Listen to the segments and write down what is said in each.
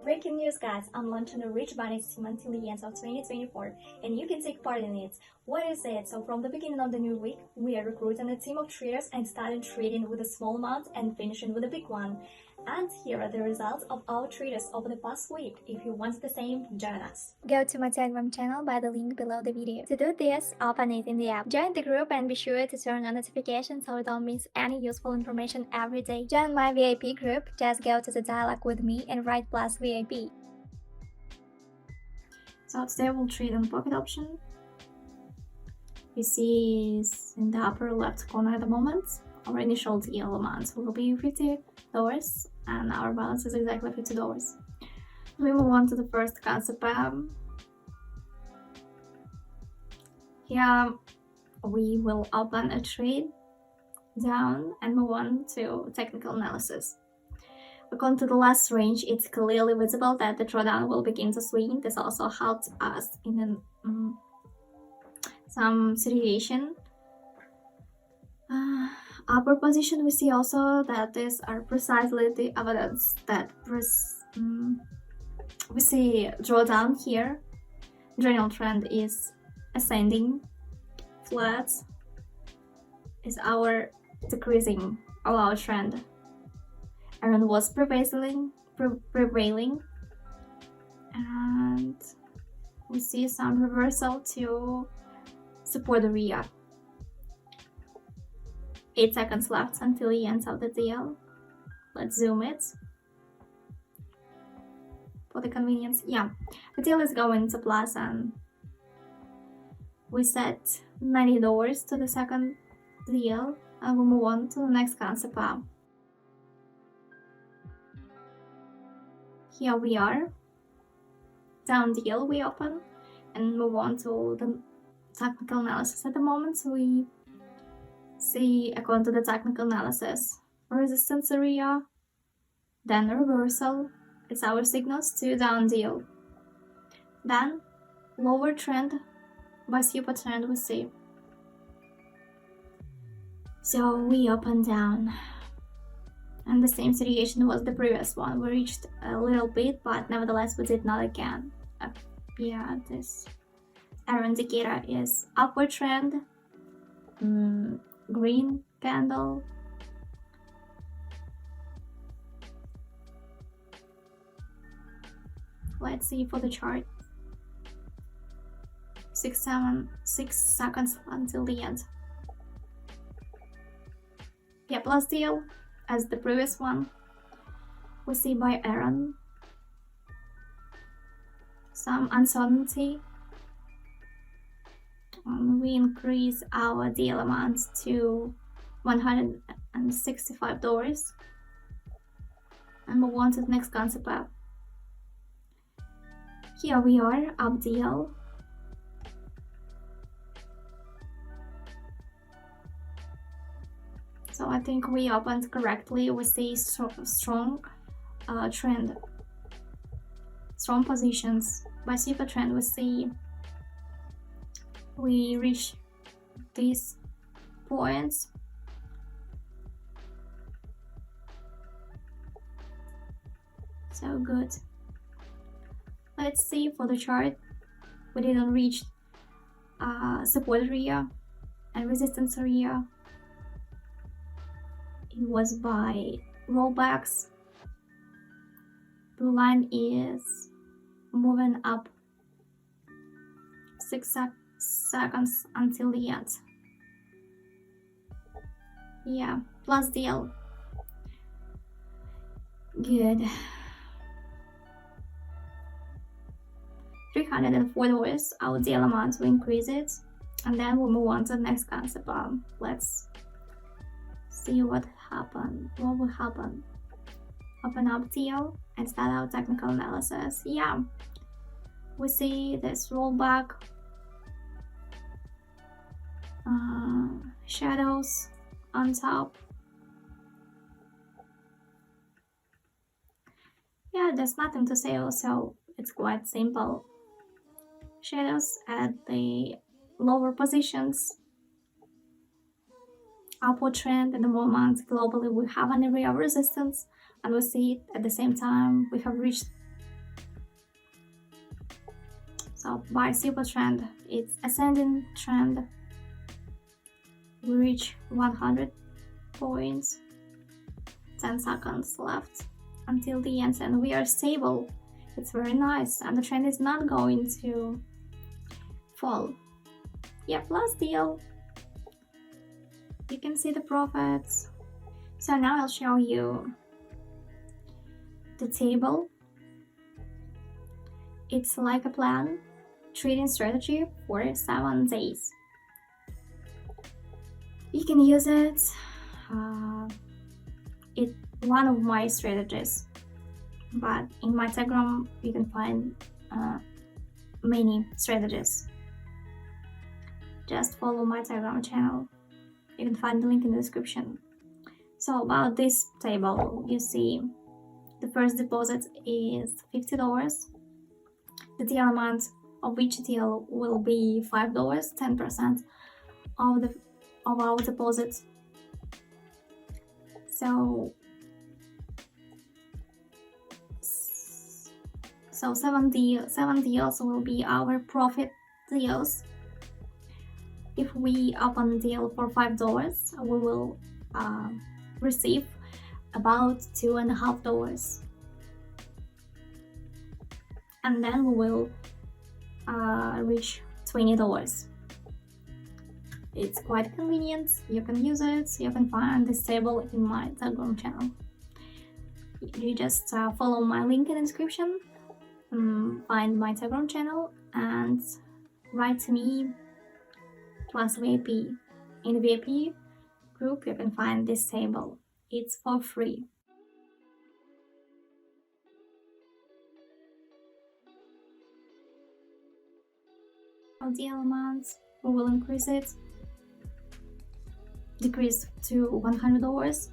Breaking news, guys! I'm launching a Rich Bunnies team until the end of 2024, and you can take part in it. What is it? So from the beginning of the new week, we are recruiting a team of traders and starting trading with a small amount and finishing with a big one. And here are the results of our traders over the past week. If you want the same, join us. Go to my Telegram channel by the link below the video. To do this, open it in the app. Join the group and be sure to turn on notifications so you don't miss any useful information every day. Join my VIP group, just go to the dialogue with me and write plus VIP. So today we'll trade on pocket option. We see in the upper left corner at the moment. Our initial deal amount will be $50 and our balance is exactly $50. We move on to the first concept. Here we will open a trade down and move on to technical analysis. According to the last range, it's clearly visible that the drawdown will begin to swing. This also helped us in some situation. Upper position, we see also that these are precisely the evidence that we see drawdown here. General trend is ascending. Flat is our decreasing of our trend. And was prevailing, and we see some reversal to support the area. 8 seconds left until the end of the deal. Let's zoom it for the convenience. Yeah, the deal is going to plus, and we set $90 to the second deal, and we'll move on to the next concept. Here we are. Down deal we open and move on to the technical analysis. At the moment we see, according to the technical analysis, resistance area, then reversal. It's our signals to down deal. Then lower trend by super trend we see. So we open down. And the same situation was the previous one. We reached a little bit, but nevertheless we did not again. Yeah, this arrow indicator is upward trend, green candle. Let's see for the chart. 6 seconds until the end. Yeah, plus deal as the previous one. We see by Aaron some uncertainty. We increase our deal amount to $165 and move on to the next concept. Here we are, up deal. So I think we opened correctly. We see strong trend, strong positions. By super trend we see we reach these points. So good. Let's see for the chart. We didn't reach support area and resistance area. It was by rollbacks. Blue line is moving up 6 seconds until the end. Yeah, plus deal. Good. $304 our deal amount, we increase it, and then we'll move on to the next concept. Let's see what happened. What will happen? Open up deal and start our technical analysis. Yeah, we see this rollback, shadows on top. Yeah, there's nothing to say. Also, it's quite simple. Shadows at the lower positions. Upward trend at the moment. Globally we have an area of resistance, and we see it at the same time we have reached So by super trend, it's ascending trend. We reach 100 points, 10 seconds left until the end, and we are stable. It's very nice, and the trend is not going to fall. Yep, last deal. You can see the profits. So now I'll show you the table. It's like a plan, trading strategy for 7 days. You can use it. It's one of my strategies, but in my Telegram you can find many strategies. Just follow my Telegram channel. You can find the link in the description. So about this table, you see the first deposit is $50. The deal amount of each deal will be $5, 10% of our deposit. So 7 deals will be our profit deals. If we open a deal for $5, we will receive about $2.50, and then we will reach $20. It's quite convenient. You can use it. You can find this table in my Telegram channel. You just follow my link in the description, find my Telegram channel, and write to me plus VIP. In the VIP group, you can find this table. It's for free. Deal amounts, we will increase it, decrease to $100.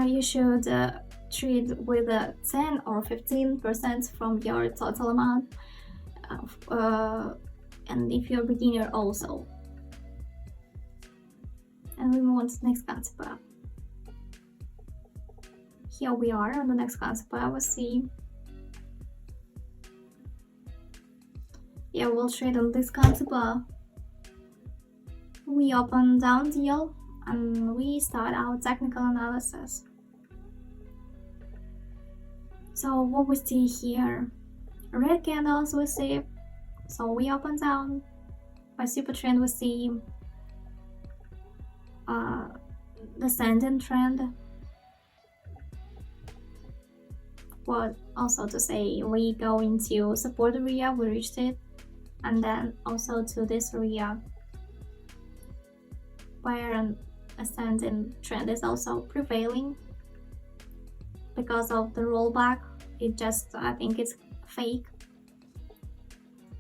You should trade with 10 or 15% from your total amount, and if you're a beginner also. And we move on to the next concept. Here we are on the next concept. We see. Yeah, we'll trade on this concept. We open down deal and we start our technical analysis. So what we see here, red candles we see. So we open down. By super trend we see descending trend. What also to say, we go into support area, we reached it, and then also to this area where an ascending trend is also prevailing. Because of the rollback, it just, I think it's fake.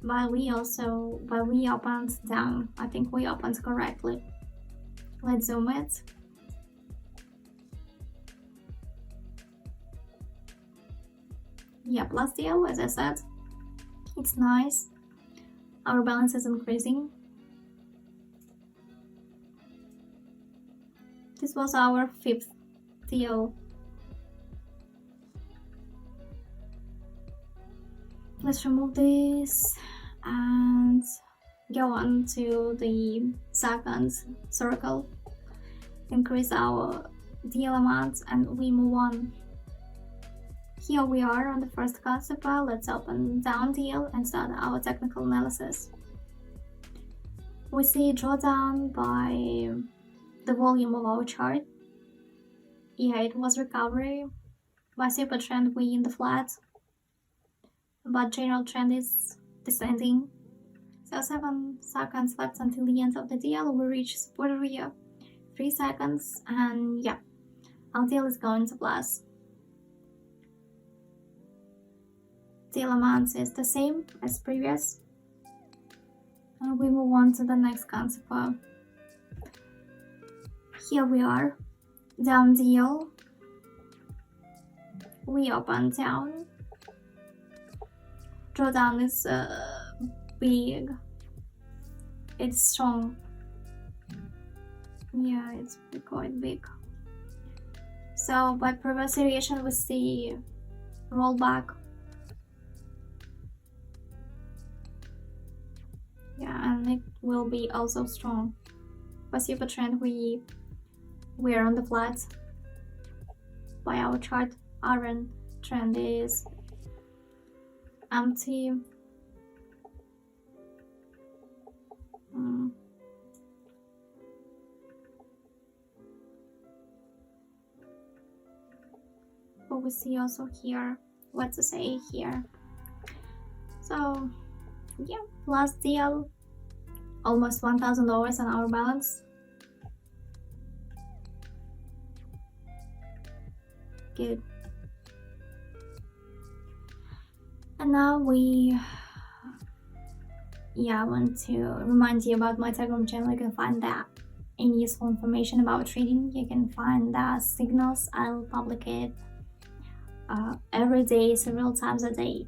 But we opened down. I think we opened correctly. Let's zoom it. Yep, last deal, as I said, it's nice. Our balance is increasing. This was our 5th deal. Let's remove this and go on to the second circle, increase our deal amount, and we move on. Here we are on the first concept. Let's open down deal and start our technical analysis. We see drawdown by the volume of our chart. Yeah, it was recovery. By super trend we in the flat, but general trend is descending. So 7 seconds left until the end of the deal. We reach support area, 3 seconds, and yeah, our deal is going to plus. Deal amount is the same as previous. And we move on to the next concept. Here we are, down deal. We open down. Drawdown is big. It's strong. Yeah, it's quite big. So by previous variation we see rollback. Yeah, and it will be also strong. By super trend, we are on the flat. By our chart, iron trend is empty. But we see also here what to say here. So yeah, last deal, almost $1,000 on our balance. Good. And now we want to remind you about my Telegram channel. You can find that any useful information about trading. You can find the signals. I'll publish it every day, several times a day.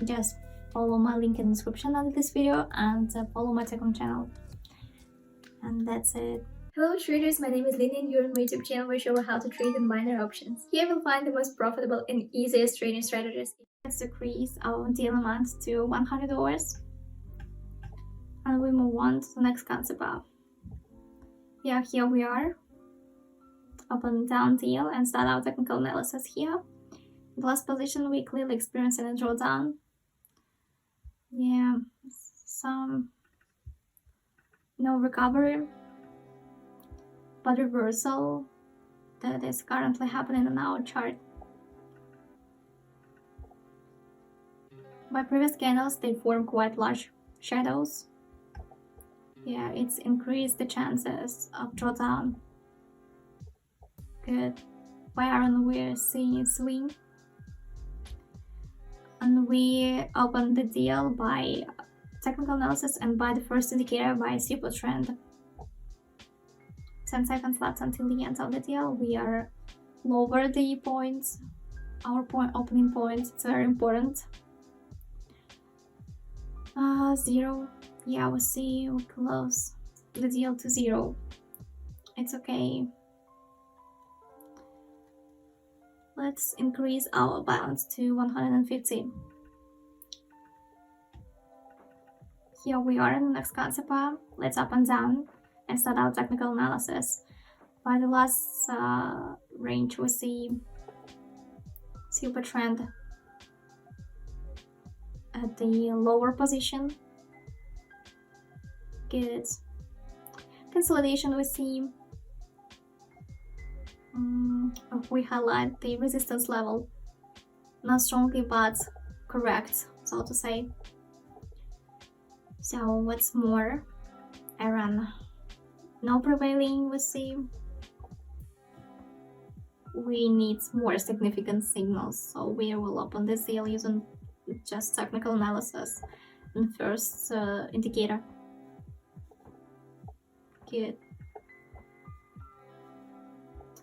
Just follow my link in the description under this video and follow my Telegram channel. And that's it. Hello traders, my name is Lynn and you're on my YouTube channel where I show you how to trade in minor options. Here you'll find the most profitable and easiest trading strategies. Let's decrease our deal amount to $100. And we move on to the next concept up. Yeah, here we are. Open down deal and start our technical analysis here. The last position we clearly experiencing a drawdown. Yeah, some no recovery, but reversal that is currently happening in our chart. By previous candles, they form quite large shadows. Yeah, it's increased the chances of drawdown. Good. By iron, we're seeing swing. And we open the deal by technical analysis and by the first indicator by super trend. 10 seconds left until the end of the deal. We are lower the points, our opening point. It's very important. 0. Yeah, we see we close the deal to 0. It's okay. Let's increase our balance to 150. Here we are in the next concept. Let's up and down and start our technical analysis. By the last range, we see super trend at the lower position. Good. Consolidation, we see we highlight the resistance level, not strongly but correct, so to say. So what's more, iron, no prevailing, we see we need more significant signals, so we will open this deal using just technical analysis and first indicator. Good.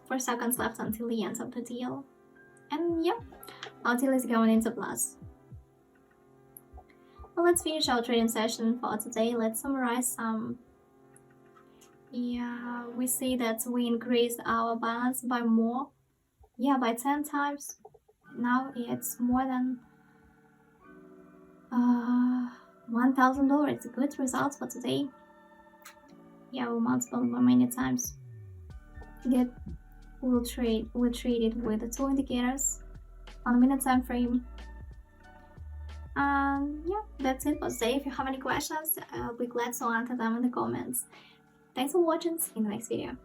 4 seconds left until the end of the deal. And yeah, our deal is going into plus. Well, let's finish our trading session for today. Let's summarize some. Yeah, we see that we increased our balance by more. Yeah, by 10 times. Now it's more than $1,000. It's a good result for today. Yeah, we'll multiply by many times. Good. We'll trade it with the 2 indicators on a minute time frame. And yeah, that's it for today. If you have any questions, I'll be glad to answer them in the comments. Thanks for watching. See you in the next video.